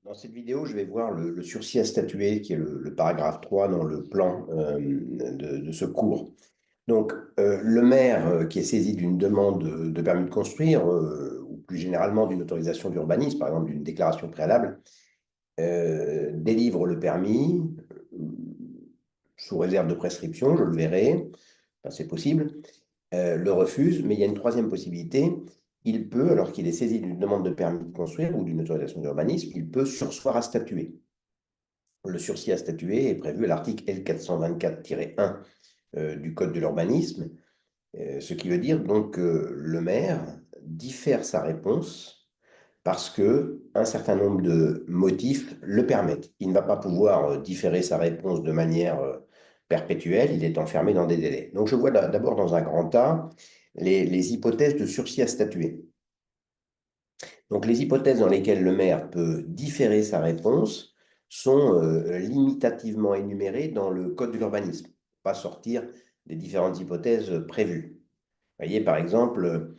Dans cette vidéo, je vais voir le sursis à statuer, qui est le paragraphe 3 dans le plan de ce cours. Donc, le maire qui est saisi d'une demande de permis de construire, ou plus généralement d'une autorisation d'urbanisme, par exemple d'une déclaration préalable, délivre le permis sous réserve de prescription, je le verrai, enfin, c'est possible, le refuse, mais il y a une troisième possibilité. Il peut, alors qu'il est saisi d'une demande de permis de construire ou d'une autorisation d'urbanisme, il peut surseoir à statuer. Le sursis à statuer est prévu à l'article L424-1 du Code de l'urbanisme, ce qui veut dire donc que le maire diffère sa réponse parce que un certain nombre de motifs le permettent. Il ne va pas pouvoir différer sa réponse de manière perpétuelle, il est enfermé dans des délais. Donc je vois d'abord dans un grand A les hypothèses de sursis à statuer. Donc les hypothèses dans lesquelles le maire peut différer sa réponse sont limitativement énumérées dans le Code de l'urbanisme, pas sortir des différentes hypothèses prévues. Vous voyez, par exemple,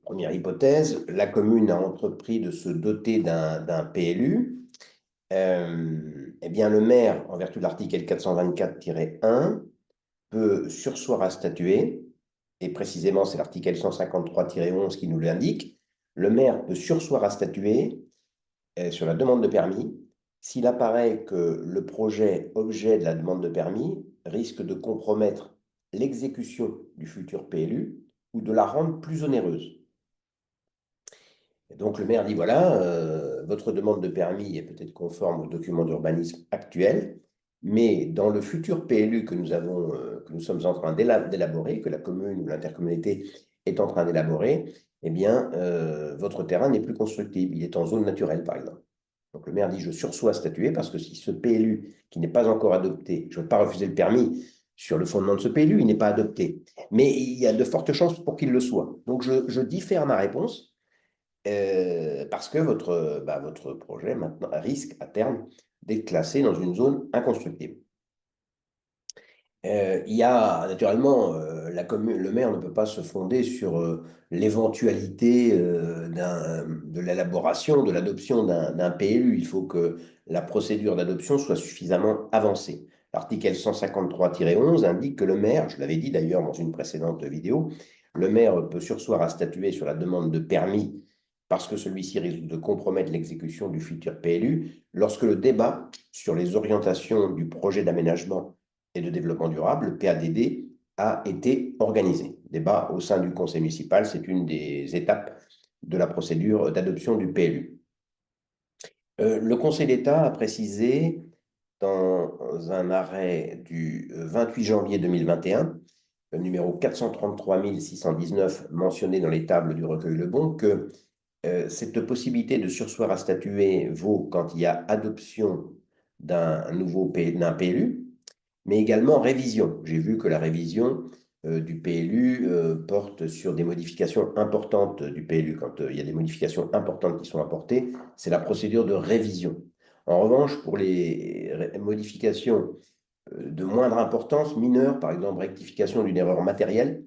première hypothèse, la commune a entrepris de se doter d'un PLU. Eh bien, le maire, en vertu de l'article L424-1, peut surseoir à statuer, et précisément c'est l'article L153-11 qui nous l'indique. Le maire peut surseoir à statuer sur la demande de permis s'il apparaît que le projet objet de la demande de permis risque de compromettre l'exécution du futur PLU ou de la rendre plus onéreuse. Et donc le maire dit, voilà, votre demande de permis est peut-être conforme aux documents d'urbanisme actuels, mais dans le futur PLU que nous sommes en train d'élaborer, que la commune ou l'intercommunalité est en train d'élaborer, eh bien, votre terrain n'est plus constructible, il est en zone naturelle, par exemple. Donc le maire dit, je surseois à statuer parce que si ce PLU qui n'est pas encore adopté, je ne veux pas refuser le permis sur le fondement de ce PLU, il n'est pas adopté. Mais il y a de fortes chances pour qu'il le soit. Donc je diffère ma réponse parce que votre projet maintenant risque à terme d'être classé dans une zone inconstructible. Il y a naturellement, le maire ne peut pas se fonder sur l'éventualité de l'élaboration, de l'adoption d'un PLU. Il faut que la procédure d'adoption soit suffisamment avancée. L'article L153-11 indique que le maire, je l'avais dit d'ailleurs dans une précédente vidéo, le maire peut surseoir à statuer sur la demande de permis parce que celui-ci risque de compromettre l'exécution du futur PLU lorsque le débat sur les orientations du projet d'aménagement et de développement durable, le PADD, a été organisé. Débat au sein du conseil municipal, c'est une des étapes de la procédure d'adoption du PLU. Le Conseil d'État a précisé dans un arrêt du 28 janvier 2021, numéro 433 619, mentionné dans les tables du recueil Lebon, que cette possibilité de surseoir à statuer vaut quand il y a adoption d'un PLU, mais également révision. J'ai vu que la révision du PLU porte sur des modifications importantes du PLU. Quand il y a des modifications importantes qui sont apportées, c'est la procédure de révision. En revanche, pour les modifications de moindre importance, mineures, par exemple rectification d'une erreur matérielle,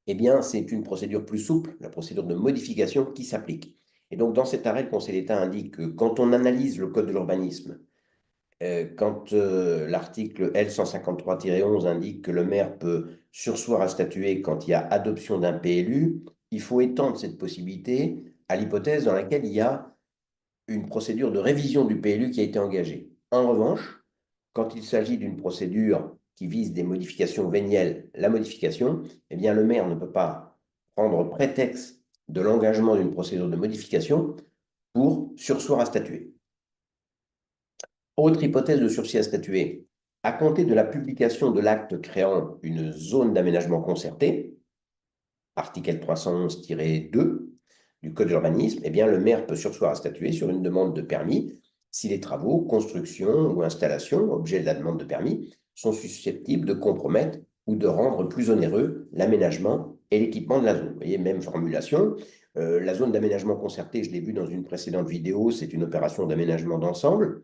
eh bien, c'est une procédure plus souple, la procédure de modification qui s'applique. Et donc, dans cet arrêt, le Conseil d'État indique que quand on analyse le Code de l'urbanisme, quand l'article L153-11 indique que le maire peut surseoir à statuer quand il y a adoption d'un PLU, il faut étendre cette possibilité à l'hypothèse dans laquelle il y a une procédure de révision du PLU qui a été engagée. En revanche, quand il s'agit d'une procédure qui vise des modifications vénielles, la modification, eh bien, le maire ne peut pas prendre prétexte de l'engagement d'une procédure de modification pour surseoir à statuer. Autre hypothèse de sursis à statuer, à compter de la publication de l'acte créant une zone d'aménagement concerté, article 311-2 du Code de l'urbanisme, eh bien, le maire peut surseoir à statuer sur une demande de permis si les travaux, constructions ou installations, objet de la demande de permis, sont susceptibles de compromettre ou de rendre plus onéreux l'aménagement et l'équipement de la zone. Vous voyez, même formulation. La zone d'aménagement concerté, je l'ai vu dans une précédente vidéo, c'est une opération d'aménagement d'ensemble.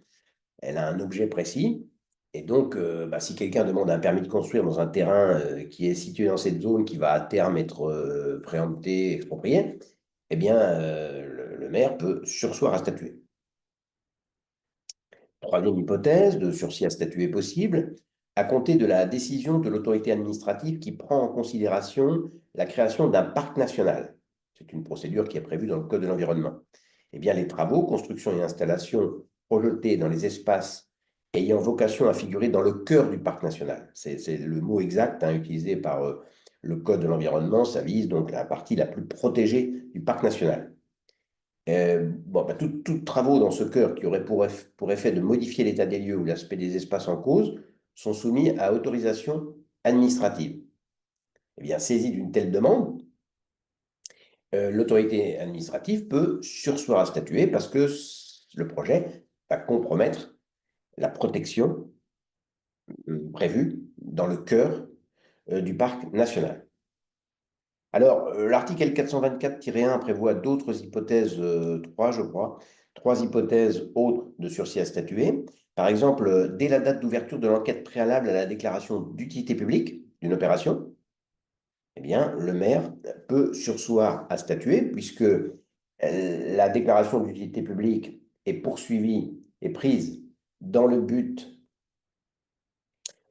Elle a un objet précis. Et donc, si quelqu'un demande un permis de construire dans un terrain qui est situé dans cette zone qui va à terme être préempté, exproprié, eh bien, le maire peut surseoir à statuer. Troisième hypothèse de sursis à statuer possible, à compter de la décision de l'autorité administrative qui prend en considération la création d'un parc national. C'est une procédure qui est prévue dans le Code de l'environnement. Eh bien, les travaux, constructions et installations projetés dans les espaces ayant vocation à figurer dans le cœur du parc national. C'est le mot exact utilisé par le Code de l'environnement. Ça vise donc la partie la plus protégée du parc national. Tous travaux dans ce cœur qui auraient pour effet de modifier l'état des lieux ou l'aspect des espaces en cause sont soumis à autorisation administrative. Eh bien, saisie d'une telle demande, l'autorité administrative peut surseoir à statuer parce que le projet va compromettre la protection prévue dans le cœur du parc national. Alors, l'article L424-1 prévoit d'autres hypothèses, trois, je crois, trois hypothèses autres de sursis à statuer. Par exemple, dès la date d'ouverture de l'enquête préalable à la déclaration d'utilité publique d'une opération, eh bien, le maire peut surseoir à statuer puisque la déclaration d'utilité publique est poursuivie et prise dans le but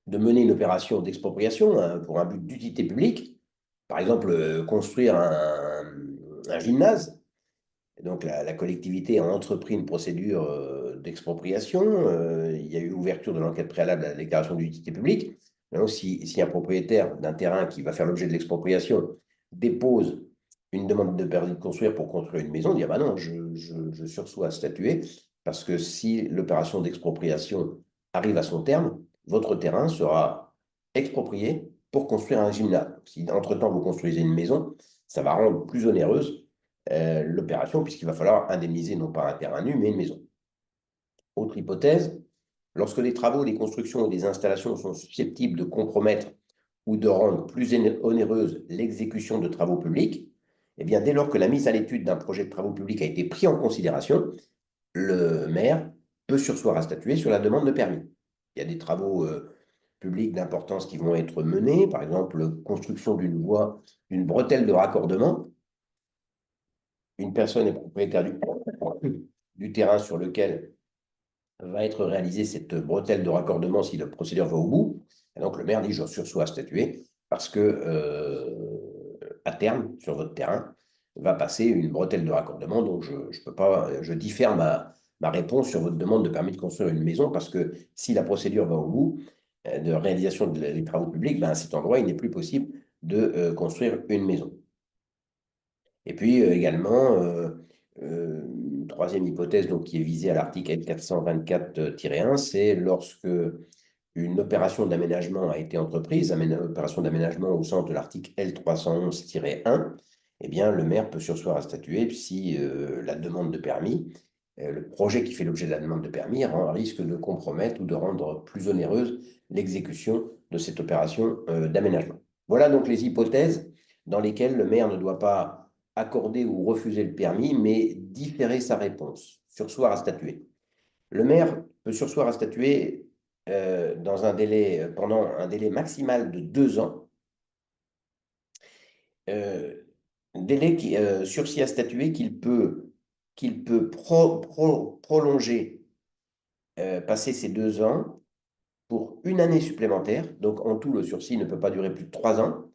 de mener une opération d'expropriation pour un but d'utilité publique, par exemple construire un gymnase. Donc la collectivité a entrepris une procédure d'expropriation. Il y a eu ouverture de l'enquête préalable à la déclaration d'utilité publique. Donc, si un propriétaire d'un terrain qui va faire l'objet de l'expropriation dépose une demande de permis de construire pour construire une maison, il dit ah bah non, je surseois à statuer parce que si l'opération d'expropriation arrive à son terme, votre terrain sera exproprié pour construire un gymnase. Si entre-temps vous construisez une maison, ça va rendre plus onéreuse l'opération, puisqu'il va falloir indemniser non pas un terrain nu, mais une maison. Autre hypothèse, lorsque les travaux, les constructions ou des installations sont susceptibles de compromettre ou de rendre plus onéreuse l'exécution de travaux publics, eh bien, dès lors que la mise à l'étude d'un projet de travaux publics a été pris en considération, le maire peut surseoir à statuer sur la demande de permis. Il y a des travaux publics d'importance qui vont être menés, par exemple, construction d'une voie, d'une bretelle de raccordement. Une personne est propriétaire du terrain sur lequel va être réalisée cette bretelle de raccordement si le procédure va au bout. Et donc le maire dit je sursois à statuer parce que à terme, sur votre terrain, va passer une bretelle de raccordement. Donc je peux pas, je diffère ma réponse sur votre demande de permis de construire une maison parce que si la procédure va au bout de réalisation des travaux publics, ben, à cet endroit, il n'est plus possible de construire une maison. Et puis également, une troisième hypothèse donc, qui est visée à l'article L424-1, c'est lorsque une opération d'aménagement a été entreprise, opération d'aménagement au sens de l'article L311-1, eh bien, le maire peut surseoir à statuer si la demande de permis, le projet qui fait l'objet de la demande de permis, risque de compromettre ou de rendre plus onéreuse l'exécution de cette opération d'aménagement. Voilà donc les hypothèses dans lesquelles le maire ne doit pas accorder ou refuser le permis, mais différer sa réponse, surseoir à statuer. Le maire peut surseoir à statuer pendant un délai maximal de 2 ans, délai sursis à statuer qu'il peut prolonger, passer ces 2 ans pour une année supplémentaire. Donc en tout, le sursis ne peut pas durer plus de 3 ans.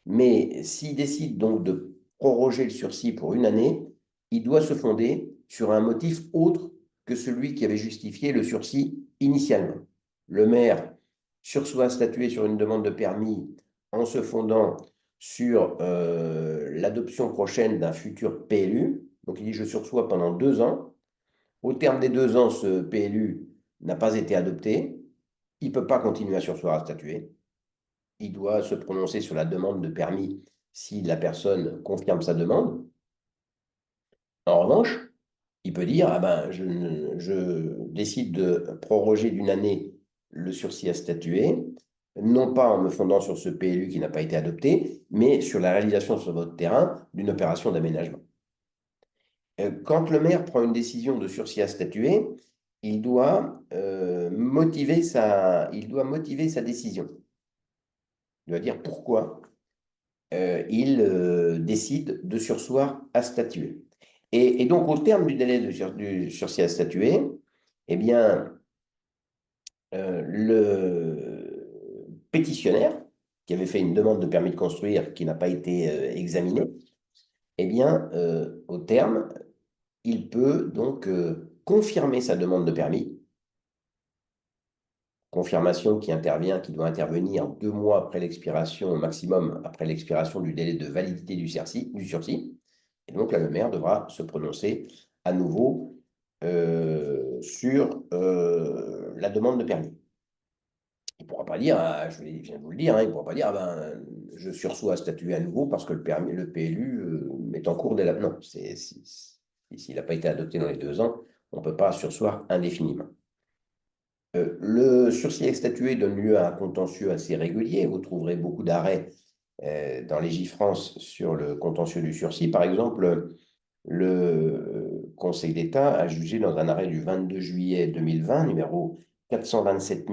Mais s'il décide donc de proroger le sursis pour une année, il doit se fonder sur un motif autre que celui qui avait justifié le sursis initialement. Le maire sursoit à statuer sur une demande de permis en se fondant sur l'adoption prochaine d'un futur PLU. Donc il dit je sursois pendant 2 ans. Au terme des 2 ans, ce PLU n'a pas été adopté. Il ne peut pas continuer à sursoir à statuer. Il doit se prononcer sur la demande de permis si la personne confirme sa demande. En revanche, il peut dire, ah ben, je décide de proroger d'une année le sursis à statuer, non pas en me fondant sur ce PLU qui n'a pas été adopté, mais sur la réalisation sur votre terrain d'une opération d'aménagement. Quand le maire prend une décision de sursis à statuer, il doit motiver sa décision. Il doit dire pourquoi il décide de surseoir à statuer. Et donc, au terme du délai du sursis à statuer, eh bien, le pétitionnaire, qui avait fait une demande de permis de construire qui n'a pas été examinée, eh bien, au terme, il peut donc confirmer sa demande de permis, confirmation qui doit intervenir 2 mois après l'expiration, au maximum après l'expiration du délai de validité du sursis. Et donc là, le maire devra se prononcer à nouveau sur la demande de permis. Il ne pourra pas dire, viens de vous le dire, hein, il ne pourra pas dire, ah ben, je sursois à statuer à nouveau parce que le PLU est en cours d'élaboration. Non, s'il n'a pas été adopté dans les 2 ans, on ne peut pas sursoir indéfiniment. Le sursis à statuer donne lieu à un contentieux assez régulier. Vous trouverez beaucoup d'arrêts dans Légifrance sur le contentieux du sursis. Par exemple, le Conseil d'État a jugé dans un arrêt du 22 juillet 2020, numéro 427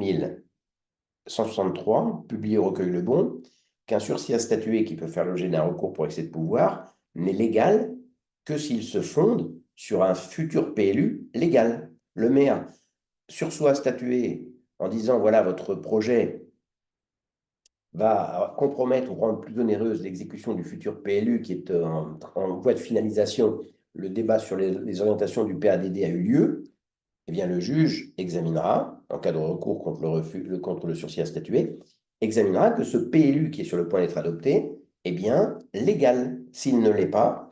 163, publié au recueil Le Bon, qu'un sursis à statuer qui peut faire l'objet d'un recours pour excès de pouvoir n'est légal que s'il se fonde sur un futur PLU légal. Le maire sursoit à statuer en disant, voilà, votre projet va compromettre ou rendre plus onéreuse l'exécution du futur PLU qui est en voie de finalisation. Le débat sur les orientations du PADD a eu lieu. Eh bien, le juge examinera, en cas de recours contre le sursis à statuer, examinera que ce PLU qui est sur le point d'être adopté est bien légal. S'il ne l'est pas,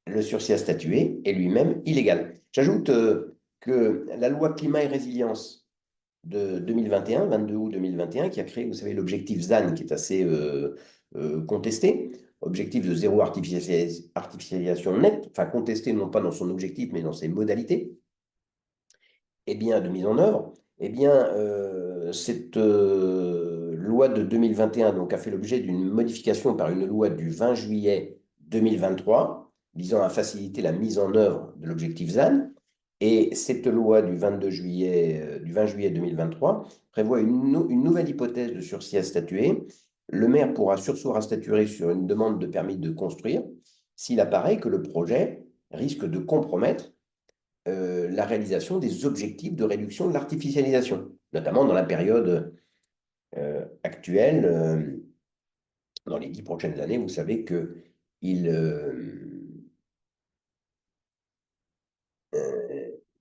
le sursis à statuer est lui-même illégal. J'ajoute que la loi climat et résilience de 2021, 22 août 2021, qui a créé, vous savez, l'objectif ZAN, qui est assez contesté, objectif de zéro artificialisation nette, enfin contesté non pas dans son objectif, mais dans ses modalités, eh bien, de mise en œuvre, eh bien, cette loi de 2021 donc, a fait l'objet d'une modification par une loi du 20 juillet 2023 visant à faciliter la mise en œuvre de l'objectif ZAN. Et cette loi du 22 juillet, du 20 juillet 2023 prévoit une nouvelle hypothèse de sursis à statuer. Le maire pourra surseoir à statuer sur une demande de permis de construire s'il apparaît que le projet risque de compromettre la réalisation des objectifs de réduction de l'artificialisation, notamment dans la période actuelle. Dans les 10 prochaines années, vous savez que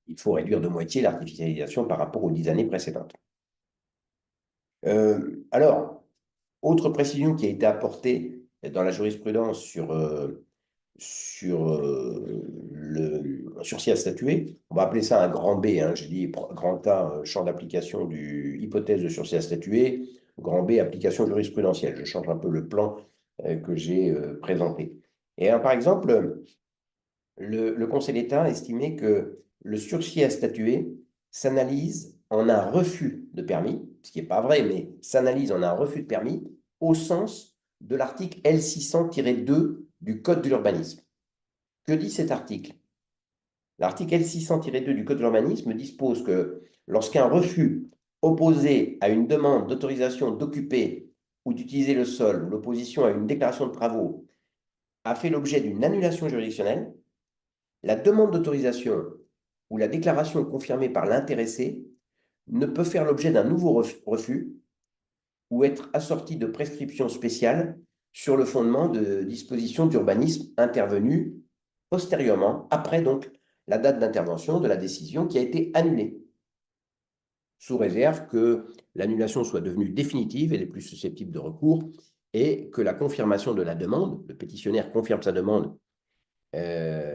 il faut réduire de moitié l'artificialisation par rapport aux 10 années précédentes. Alors, autre précision qui a été apportée dans la jurisprudence sur le sursis à statuer, on va appeler ça un grand B, hein, j'ai dit grand A, champ d'application du hypothèse de sursis à statuer, grand B, application jurisprudentielle. Je change un peu le plan que j'ai présenté. Et par exemple, le Conseil d'État a estimé que le sursis à statuer s'analyse en un refus de permis, ce qui n'est pas vrai, mais s'analyse en un refus de permis au sens de l'article L600-2 du Code de l'urbanisme. Que dit cet article? L'article L600-2 du Code de l'urbanisme dispose que lorsqu'un refus opposé à une demande d'autorisation d'occuper ou d'utiliser le sol ou l'opposition à une déclaration de travaux a fait l'objet d'une annulation juridictionnelle, la demande d'autorisation ou la déclaration confirmée par l'intéressé ne peut faire l'objet d'un nouveau refus ou être assortie de prescriptions spéciales sur le fondement de dispositions d'urbanisme intervenues postérieurement, après donc la date d'intervention de la décision qui a été annulée, sous réserve que l'annulation soit devenue définitive et les plus susceptibles de recours, et que la confirmation de la demande, le pétitionnaire confirme sa demande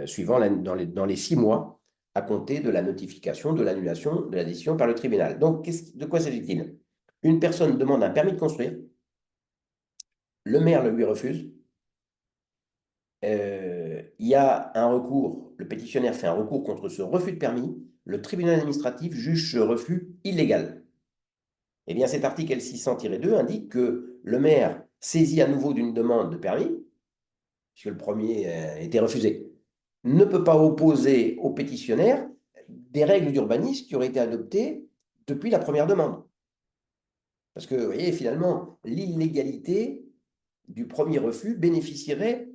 suivant dans les 6 mois à compter de la notification de l'annulation de la décision par le tribunal. Donc, de quoi s'agit-il? Une personne demande un permis de construire, le maire le lui refuse, il y a un recours, le pétitionnaire fait un recours contre ce refus de permis, le tribunal administratif juge ce refus illégal. Eh bien, cet article L600-2 indique que le maire saisi à nouveau d'une demande de permis, puisque le premier était refusé, ne peut pas opposer au pétitionnaire des règles d'urbanisme qui auraient été adoptées depuis la première demande. Parce que, vous voyez, finalement, l'illégalité du premier refus bénéficierait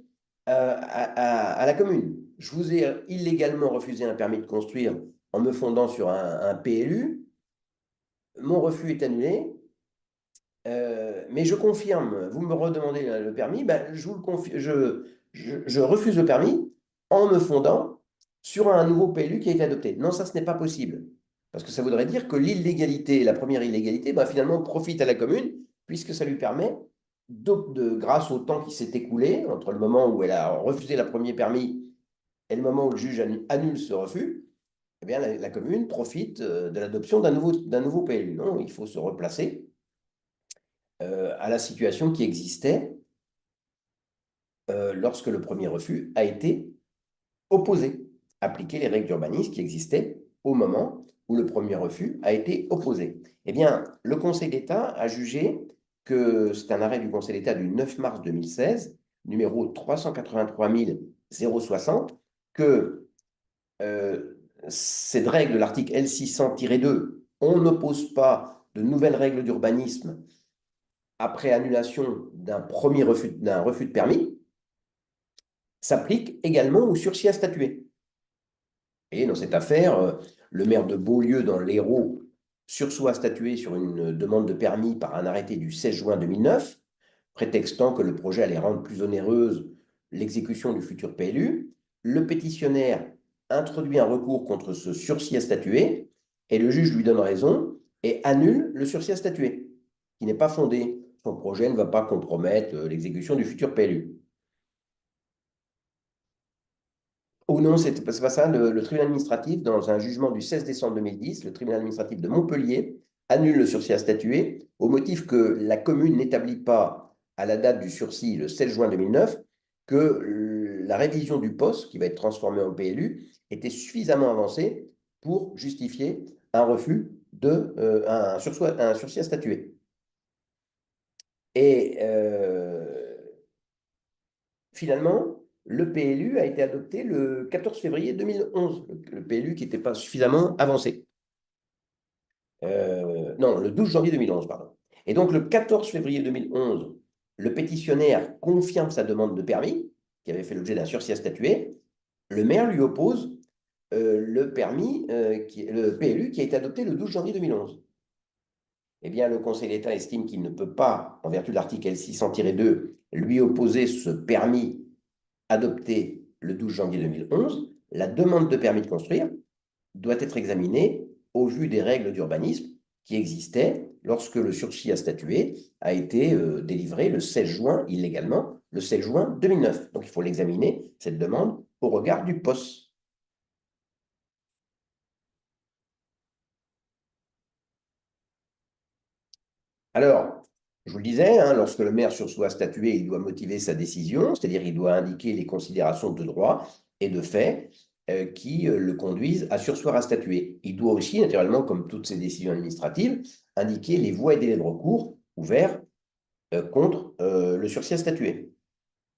à la commune. Je vous ai illégalement refusé un permis de construire en me fondant sur un PLU. Mon refus est annulé. Mais je confirme, vous me redemandez le permis, ben, je, vous le je refuse le permis en me fondant sur un nouveau PLU qui a été adopté. Non, ça, ce n'est pas possible. Parce que ça voudrait dire que l'illégalité, la première illégalité, ben, finalement, profite à la commune, puisque ça lui permet, grâce au temps qui s'est écoulé entre le moment où elle a refusé le premier permis et le moment où le juge annule ce refus, eh bien, la commune profite de l'adoption d'un nouveau PLU. Non, il faut se replacer à la situation qui existait lorsque le premier refus a été opposé, appliquer les règles d'urbanisme qui existaient au moment où le premier refus a été opposé. Eh bien, le Conseil d'État a jugé que c'est un arrêt du Conseil d'État du 9 mars 2016, numéro 383 060, que cette règle de l'article L600-2, on n'oppose pas de nouvelles règles d'urbanisme après annulation d'un refus de permis, s'applique également au sursis à statuer. Et dans cette affaire, le maire de Beaulieu, dans l'Hérault, sursoit à statuer sur une demande de permis par un arrêté du 16 juin 2009, prétextant que le projet allait rendre plus onéreuse l'exécution du futur PLU. Le pétitionnaire introduit un recours contre ce sursis à statuer et le juge lui donne raison et annule le sursis à statuer, qui n'est pas fondé. Son projet ne va pas compromettre l'exécution du futur PLU. Ou non, c'est pas ça. Le tribunal administratif, dans un jugement du 16 décembre 2010, le tribunal administratif de Montpellier annule le sursis à statuer au motif que la commune n'établit pas, à la date du sursis, le 7 juin 2009, que la révision du poste, qui va être transformé en PLU, était suffisamment avancée pour justifier un refus un sursis à statuer. Et finalement, le PLU a été adopté le 14 février 2011, le PLU qui n'était pas suffisamment avancé. Non, le 12 janvier 2011, pardon. Et donc, le 14 février 2011, le pétitionnaire confirme sa demande de permis, qui avait fait l'objet d'un sursis à statuer. Le maire lui oppose le PLU qui a été adopté le 12 janvier 2011. Eh bien, le Conseil d'État estime qu'il ne peut pas, en vertu de l'article L600-2, lui opposer ce permis adopté le 12 janvier 2011. La demande de permis de construire doit être examinée au vu des règles d'urbanisme qui existaient lorsque le sursis à statuer a été délivré le 16 juin, illégalement, le 16 juin 2009. Donc, il faut l'examiner, cette demande, au regard du POS. Alors, je vous le disais, hein, lorsque le maire sursoit à statuer, il doit motiver sa décision, c'est-à-dire il doit indiquer les considérations de droit et de fait qui le conduisent à sursoir à statuer. Il doit aussi, naturellement, comme toutes ces décisions administratives, indiquer les voies et délais de recours ouverts contre le sursis à statuer.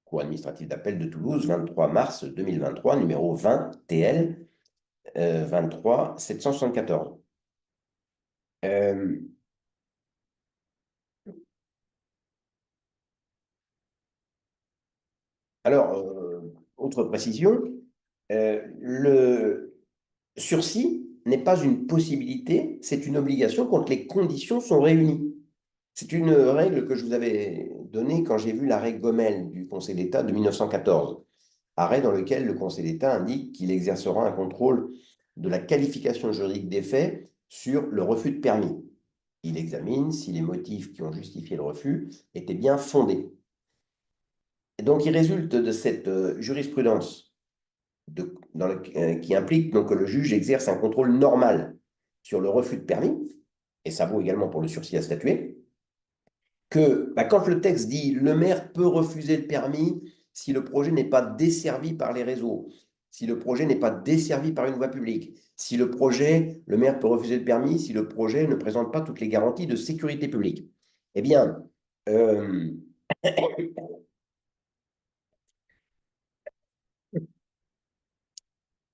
Cour administrative d'appel de Toulouse, 23 mars 2023, numéro 20 TL 23 774. Alors, autre précision, le sursis n'est pas une possibilité, c'est une obligation quand les conditions sont réunies. C'est une règle que je vous avais donnée quand j'ai vu l'arrêt Gomel du Conseil d'État de 1914, arrêt dans lequel le Conseil d'État indique qu'il exercera un contrôle de la qualification juridique des faits sur le refus de permis. Il examine si les motifs qui ont justifié le refus étaient bien fondés. Et donc, il résulte de cette jurisprudence qui implique donc, que le juge exerce un contrôle normal sur le refus de permis, et ça vaut également pour le sursis à statuer, que quand le texte dit le maire peut refuser le permis si le projet n'est pas desservi par les réseaux, si le projet n'est pas desservi par une voie publique, si le maire peut refuser le permis si le projet ne présente pas toutes les garanties de sécurité publique. Eh bien, euh,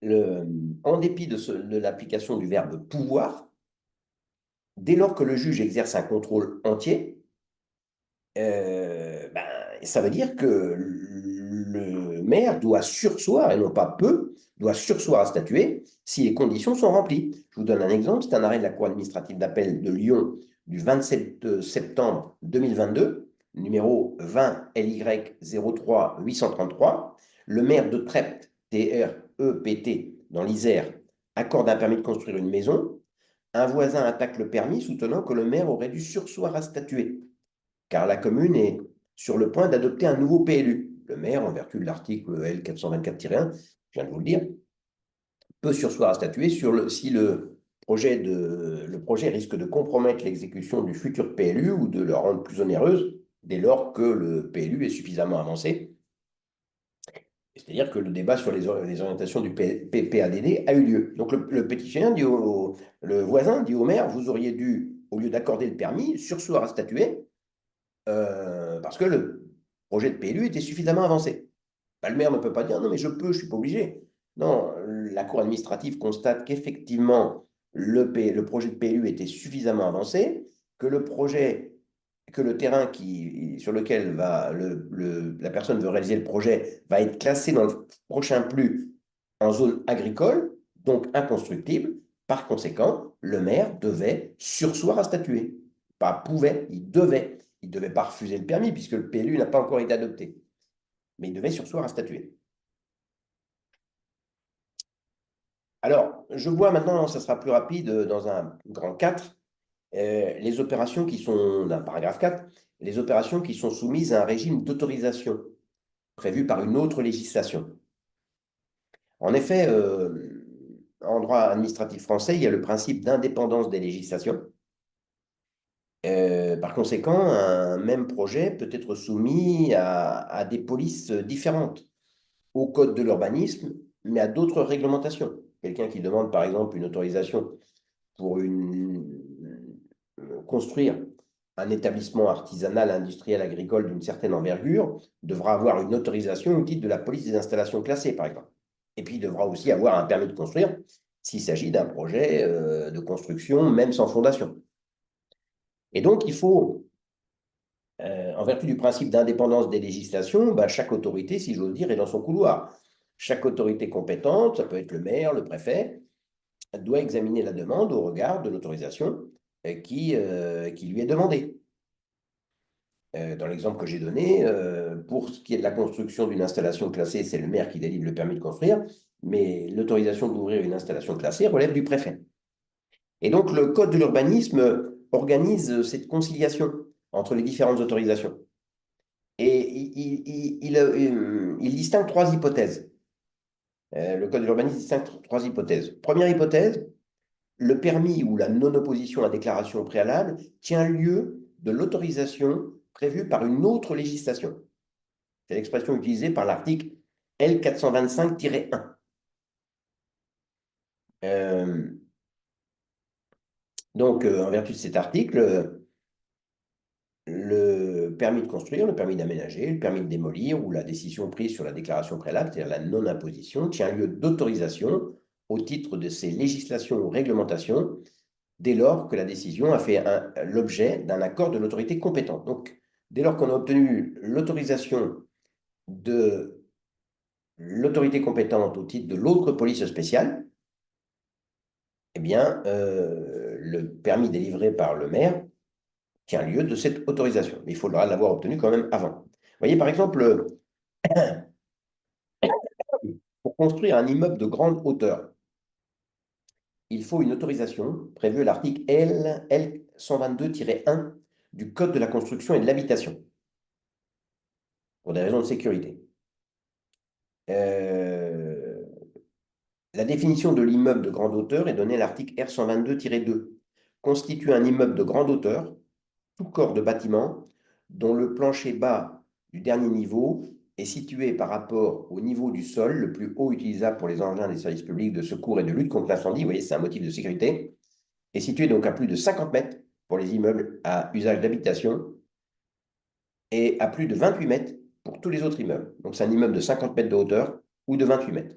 le, en dépit de l'application du verbe pouvoir, dès lors que le juge exerce un contrôle entier, ça veut dire que le maire doit surseoir, et non pas peut, doit surseoir à statuer si les conditions sont remplies. Je vous donne un exemple, c'est un arrêt de la Cour administrative d'appel de Lyon du 27 septembre 2022, numéro 20 LY 03 833. Le maire de Trepte, TREPT, dans l'Isère, accorde un permis de construire une maison. Un voisin attaque le permis, soutenant que le maire aurait dû surseoir à statuer, car la commune est sur le point d'adopter un nouveau PLU. Le maire, en vertu de l'article L 424-1, je viens de vous le dire, peut surseoir à statuer si le projet risque de compromettre l'exécution du futur PLU ou de le rendre plus onéreuse dès lors que le PLU est suffisamment avancé. C'est-à-dire que le débat sur les orientations du PPADD a eu lieu. Donc le pétitionnaire le voisin dit au maire, vous auriez dû, au lieu d'accorder le permis, surseoir à statuer parce que le projet de PLU était suffisamment avancé. Ben, le maire ne peut pas dire non, mais je peux, je ne suis pas obligé. Non, la Cour administrative constate qu'effectivement, le projet de PLU était suffisamment avancé, que le terrain sur lequel la personne veut réaliser le projet va être classé dans le prochain PLU en zone agricole, donc inconstructible. Par conséquent, le maire devait surseoir à statuer. Pas pouvait, il devait. Il ne devait pas refuser le permis puisque le PLU n'a pas encore été adopté. Mais il devait surseoir à statuer. Alors, je vois maintenant, ça sera plus rapide dans un grand 4, les opérations qui sont, dans paragraphe 4, les opérations qui sont soumises à un régime d'autorisation prévu par une autre législation. En effet, en droit administratif français, il y a le principe d'indépendance des législations. Par conséquent, un même projet peut être soumis à des polices différentes, au code de l'urbanisme, mais à d'autres réglementations. Quelqu'un qui demande, par exemple, une autorisation pour construire un établissement artisanal, industriel, agricole d'une certaine envergure devra avoir une autorisation au titre de la police des installations classées, par exemple. Et puis, il devra aussi avoir un permis de construire s'il s'agit d'un projet de construction, même sans fondation. Et donc, il faut, en vertu du principe d'indépendance des législations, bah, chaque autorité, si j'ose dire, est dans son couloir. Chaque autorité compétente, ça peut être le maire, le préfet, doit examiner la demande au regard de l'autorisation qui lui est demandée. Dans l'exemple que j'ai donné, pour ce qui est de la construction d'une installation classée, c'est le maire qui délivre le permis de construire, mais l'autorisation d'ouvrir une installation classée relève du préfet. Et donc, le Code de l'urbanisme organise cette conciliation entre les différentes autorisations. Et il distingue trois hypothèses. Le Code de l'urbanisme distingue trois hypothèses. Première hypothèse, le permis ou la non-opposition à déclaration préalable tient lieu de l'autorisation prévue par une autre législation. C'est l'expression utilisée par l'article L425-1. Donc, en vertu de cet article, le permis de construire, le permis d'aménager, le permis de démolir ou la décision prise sur la déclaration préalable, c'est-à-dire la non-imposition, tient lieu d'autorisation au titre de ces législations ou réglementations dès lors que la décision a fait l'objet d'un accord de l'autorité compétente. Donc, dès lors qu'on a obtenu l'autorisation de l'autorité compétente au titre de l'autre police spéciale, eh bien, le permis délivré par le maire tient lieu de cette autorisation. Mais il faudra l'avoir obtenu quand même avant. Vous voyez, par exemple, pour construire un immeuble de grande hauteur, il faut une autorisation prévue à l'article L 122-1 du Code de la construction et de l'habitation, pour des raisons de sécurité. La définition de l'immeuble de grande hauteur est donnée à l'article R 122-2. Constitue un immeuble de grande hauteur, tout corps de bâtiment, dont le plancher bas du dernier niveau est situé par rapport au niveau du sol, le plus haut utilisable pour les engins des services publics de secours et de lutte contre l'incendie, vous voyez, c'est un motif de sécurité, est situé donc à plus de 50 mètres pour les immeubles à usage d'habitation et à plus de 28 mètres pour tous les autres immeubles. Donc c'est un immeuble de 50 mètres de hauteur ou de 28 mètres.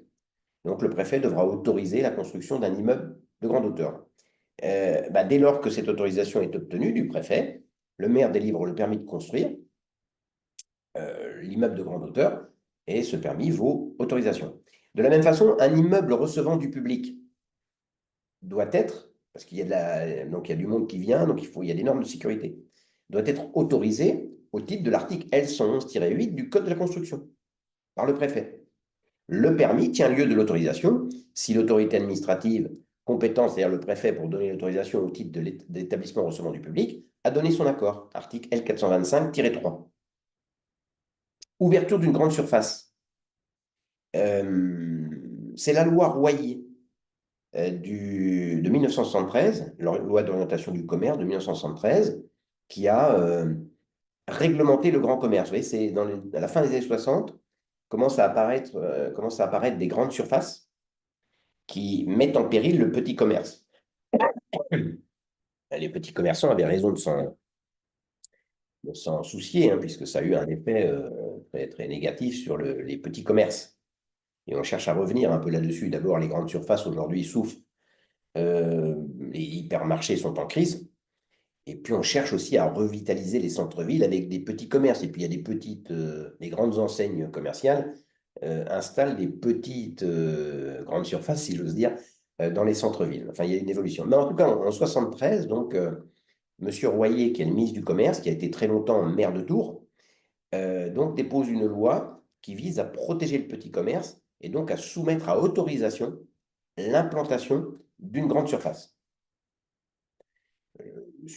Donc le préfet devra autoriser la construction d'un immeuble de grande hauteur. Dès lors que cette autorisation est obtenue du préfet, le maire délivre le permis de construire l'immeuble de grande hauteur et ce permis vaut autorisation. De la même façon, un immeuble recevant du public doit être, parce qu'il y a donc il y a du monde qui vient, donc il y a des normes de sécurité, doit être autorisé au titre de l'article L111-8 du Code de la construction par le préfet. Le permis tient lieu de l'autorisation si l'autorité administrative compétente, c'est-à-dire le préfet pour donner l'autorisation au titre de l'établissement recevant du public, a donné son accord, article L425-3. Ouverture d'une grande surface. C'est la loi Royer de 1973, la loi d'orientation du commerce de 1973, qui a réglementé le grand commerce. Vous voyez, c'est à la fin des années 60, commencent à apparaître des grandes surfaces qui mettent en péril le petit commerce. Les petits commerçants avaient raison de s'en soucier, hein, puisque ça a eu un effet très, très négatif sur les petits commerces. Et on cherche à revenir un peu là-dessus. D'abord, les grandes surfaces aujourd'hui souffrent. Les hypermarchés sont en crise. Et puis, on cherche aussi à revitaliser les centres-villes avec des petits commerces. Et puis, il y a des grandes enseignes commerciales installent des petites grandes surfaces, si j'ose dire, dans les centres-villes. Enfin, il y a une évolution. Mais en tout cas, en 73, donc, M. Royer, qui est le ministre du Commerce, qui a été très longtemps maire de Tours, donc dépose une loi qui vise à protéger le petit commerce et donc à soumettre à autorisation l'implantation d'une grande surface. M.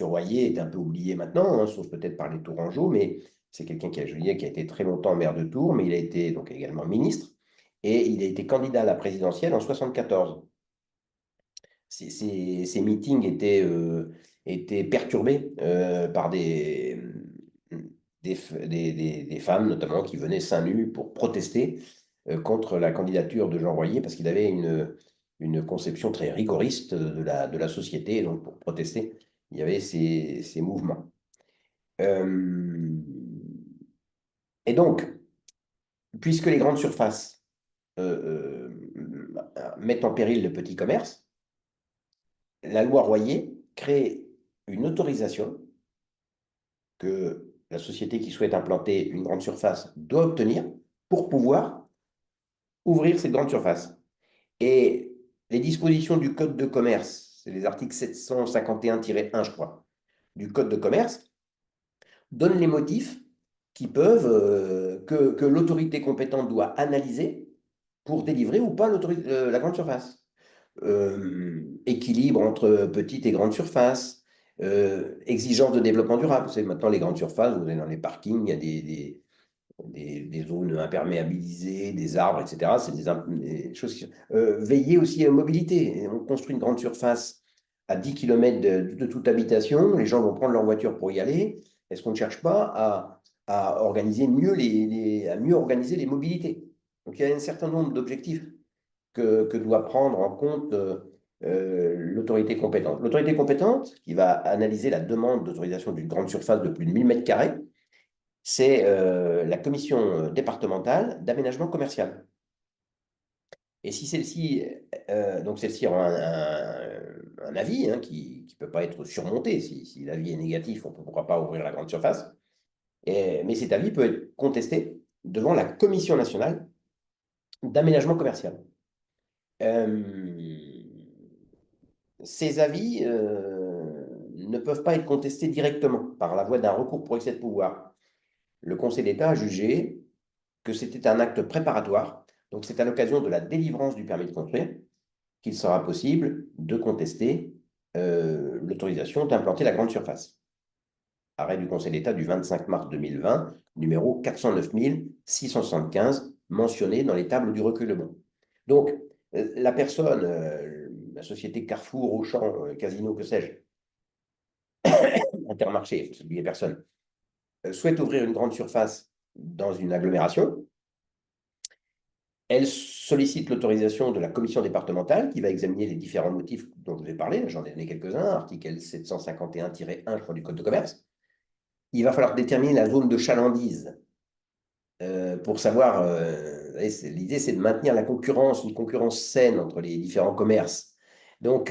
Royer est un peu oublié maintenant, hein, sauf peut-être par les Tourangeaux, mais c'est quelqu'un qui a été très longtemps maire de Tours, mais il a été donc également ministre et il a été candidat à la présidentielle en 1974. Ces meetings étaient perturbés par des femmes, notamment, qui venaient seins nus pour protester contre la candidature de Jean Royer, parce qu'il avait une conception très rigoriste de la société. Et donc, pour protester, il y avait ces mouvements. Et donc, puisque les grandes surfaces mettent en péril le petit commerce, la loi Royer crée une autorisation que la société qui souhaite implanter une grande surface doit obtenir pour pouvoir ouvrir cette grande surface. Et les dispositions du Code de commerce, c'est les articles 751-1, je crois, du Code de commerce, donnent les motifs que l'autorité compétente doit analyser pour délivrer ou pas la grande surface. Équilibre entre petite et grande surface, exigence de développement durable. C'est maintenant les grandes surfaces, vous allez dans les parkings, il y a des zones imperméabilisées, des arbres, etc. C'est des choses qui... veiller aussi à la mobilité. On construit une grande surface à 10 km de toute habitation, les gens vont prendre leur voiture pour y aller. Est-ce qu'on ne cherche pas à organiser à mieux organiser les mobilités? Donc il y a un certain nombre d'objectifs que doit prendre en compte l'autorité compétente. L'autorité compétente, qui va analyser la demande d'autorisation d'une grande surface de plus de 1000 m², c'est la commission départementale d'aménagement commercial. Et si celle-ci, donc celle-ci aura un avis hein, qui ne peut pas être surmonté, si l'avis est négatif, on ne pourra pas ouvrir la grande surface, mais cet avis peut être contesté devant la commission nationale d'aménagement commercial. Ces avis ne peuvent pas être contestés directement par la voie d'un recours pour excès de pouvoir. Le Conseil d'État a jugé que c'était un acte préparatoire, donc c'est à l'occasion de la délivrance du permis de construire qu'il sera possible de contester l'autorisation d'implanter la grande surface. Arrêt du Conseil d'État du 25 mars 2020, numéro 409 675, mentionné dans les tables du recueillement. Donc, la personne, la société Carrefour, Auchan, Casino, que sais-je, Intermarché, c'est oublier personne, souhaite ouvrir une grande surface dans une agglomération. Elle sollicite l'autorisation de la commission départementale qui va examiner les différents motifs dont je vous ai parlé. J'en ai donné quelques-uns, article 751-1, je crois, du Code de commerce. Il va falloir déterminer la zone de chalandise pour savoir. L'idée, c'est de maintenir la concurrence, une concurrence saine entre les différents commerces. Donc,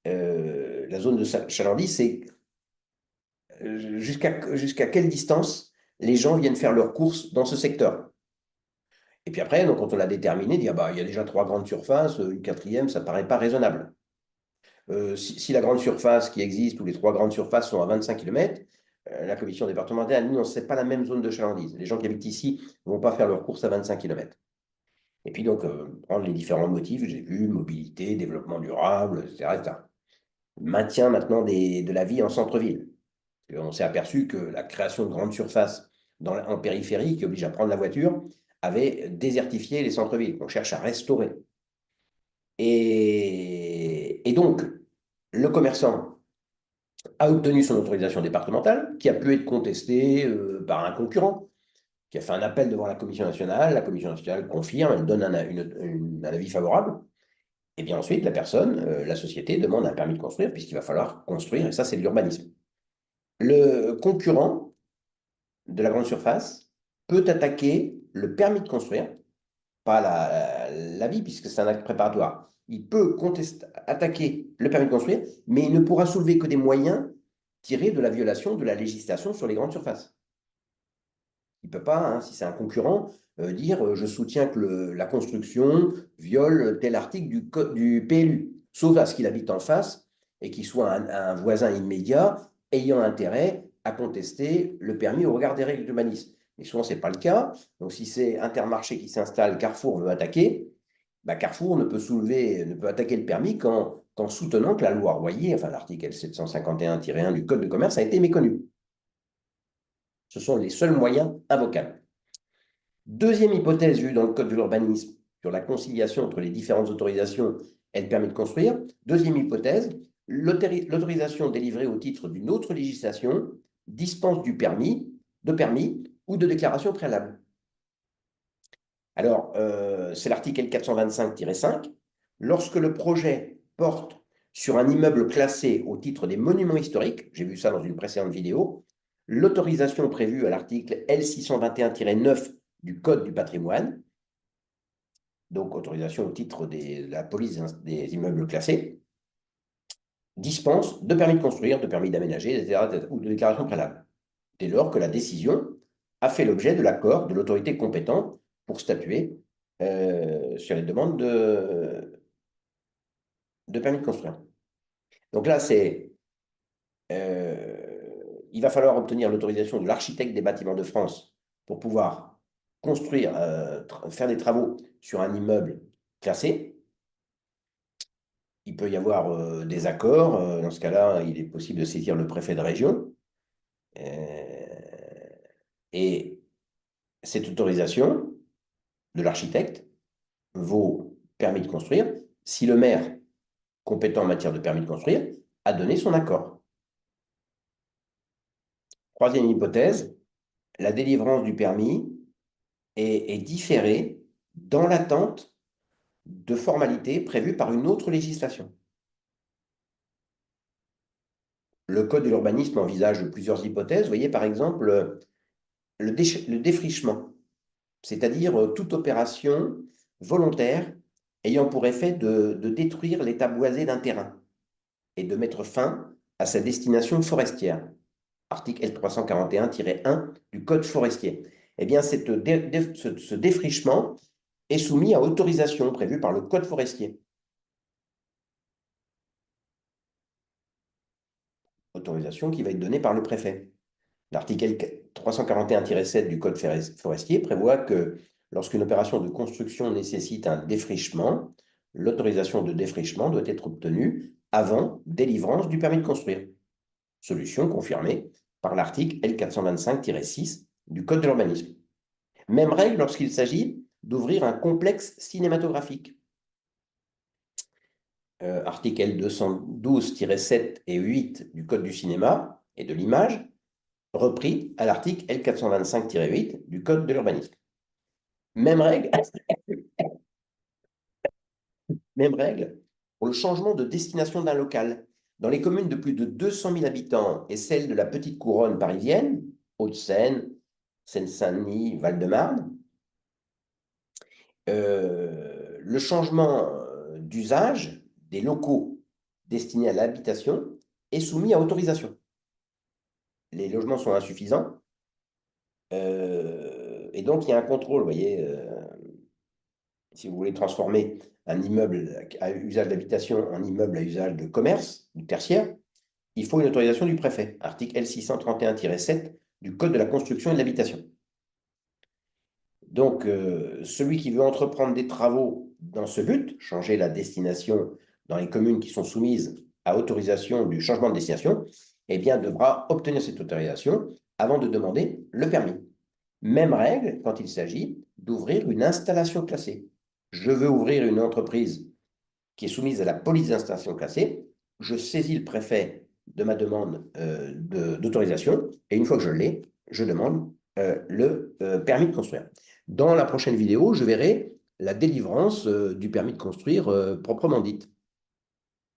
la zone de chalandise, c'est jusqu'à quelle distance les gens viennent faire leurs courses dans ce secteur. Et puis après, donc, quand on l'a déterminé, dire, bah, il y a déjà trois grandes surfaces, une quatrième, ça ne paraît pas raisonnable. Si la grande surface qui existe, ou les trois grandes surfaces sont à 25 km, la commission départementale, nous, ce n'est pas la même zone de chalandise. Les gens qui habitent ici ne vont pas faire leurs courses à 25 km. Et puis donc, prendre les différents motifs, j'ai vu, mobilité, développement durable, etc. etc. Maintien maintenant de la vie en centre-ville. On s'est aperçu que la création de grandes surfaces en périphérie, qui oblige à prendre la voiture, avait désertifié les centres-villes qu'on cherche à restaurer. Et donc, le commerçant a obtenu son autorisation départementale, qui a pu être contestée par un concurrent, qui a fait un appel devant la Commission nationale. La Commission nationale confirme, elle donne un avis favorable. Et bien ensuite, la personne, la société, demande un permis de construire, puisqu'il va falloir construire, et ça, c'est de l'urbanisme. Le concurrent de la grande surface peut attaquer le permis de construire, pas l'avis, puisque c'est un acte préparatoire. Il peut attaquer le permis de construire, mais il ne pourra soulever que des moyens tirés de la violation de la législation sur les grandes surfaces. Il ne peut pas, hein, si c'est un concurrent, dire je soutiens que la construction viole tel article du PLU, sauf à ce qu'il habite en face et qu'il soit un voisin immédiat ayant intérêt à contester le permis au regard des règles d'urbanisme. Mais souvent, ce n'est pas le cas. Donc, si c'est Intermarché qui s'installe, Carrefour veut attaquer, bah Carrefour ne peut attaquer le permis qu'en soutenant que la loi Royer, enfin l'article L751-1 du Code de commerce, a été méconnu. Ce sont les seuls moyens invocables. Deuxième hypothèse vue dans le Code de l'urbanisme sur la conciliation entre les différentes autorisations et le permis de construire. Deuxième hypothèse, l'autorisation délivrée au titre d'une autre législation dispense de permis ou de déclaration préalable. Alors, c'est l'article 425-5. Lorsque le projet porte sur un immeuble classé au titre des monuments historiques, j'ai vu ça dans une précédente vidéo, l'autorisation prévue à l'article L621-9 du Code du patrimoine, donc autorisation au titre de la police des immeubles classés, dispense de permis de construire, de permis d'aménager, etc., ou de déclaration préalable, dès lors que la décision a fait l'objet de l'accord de l'autorité compétente pour statuer sur les demandes de permis de construire. Donc là, il va falloir obtenir l'autorisation de l'architecte des bâtiments de France pour pouvoir construire, faire des travaux sur un immeuble classé. Il peut y avoir des accords. Dans ce cas-là, il est possible de saisir le préfet de région. Et cette autorisation de l'architecte vaut permis de construire si le maire, compétent en matière de permis de construire, a donné son accord. Troisième hypothèse, la délivrance du permis est différée dans l'attente de formalités prévues par une autre législation. Le Code de l'urbanisme envisage plusieurs hypothèses. Vous voyez, par exemple, le défrichement, c'est-à-dire toute opération volontaire ayant pour effet de détruire l'état boisé d'un terrain et de mettre fin à sa destination forestière. Article L341-1 du Code forestier. Eh bien, ce défrichement est soumis à autorisation prévue par le Code forestier. Autorisation qui va être donnée par le préfet. L'article 341-7 du Code forestier prévoit que lorsqu'une opération de construction nécessite un défrichement, l'autorisation de défrichement doit être obtenue avant délivrance du permis de construire. Solution confirmée par l'article L425-6 du Code de l'urbanisme. Même règle lorsqu'il s'agit d'ouvrir un complexe cinématographique. Article L212-7 et 8 du Code du cinéma et de l'image, repris à l'article L425-8 du Code de l'urbanisme. Même règle, même règle pour le changement de destination d'un local. Dans les communes de plus de 200 000 habitants et celles de la petite couronne parisienne, Hauts-de-Seine, Seine-Saint-Denis, Val-de-Marne, le changement d'usage des locaux destinés à l'habitation est soumis à autorisation. Les logements sont insuffisants et donc il y a un contrôle, vous voyez, Si vous voulez transformer un immeuble à usage d'habitation en immeuble à usage de commerce ou tertiaire, il faut une autorisation du préfet, article L631-7 du Code de la construction et de l'habitation. Donc, celui qui veut entreprendre des travaux dans ce but, changer la destination dans les communes qui sont soumises à autorisation du changement de destination, eh bien, devra obtenir cette autorisation avant de demander le permis. Même règle quand il s'agit d'ouvrir une installation classée. Je veux ouvrir une entreprise qui est soumise à la police d'installation classée. Je saisis le préfet de ma demande d'autorisation et une fois que je l'ai, je demande le permis de construire. Dans la prochaine vidéo, je verrai la délivrance du permis de construire proprement dite.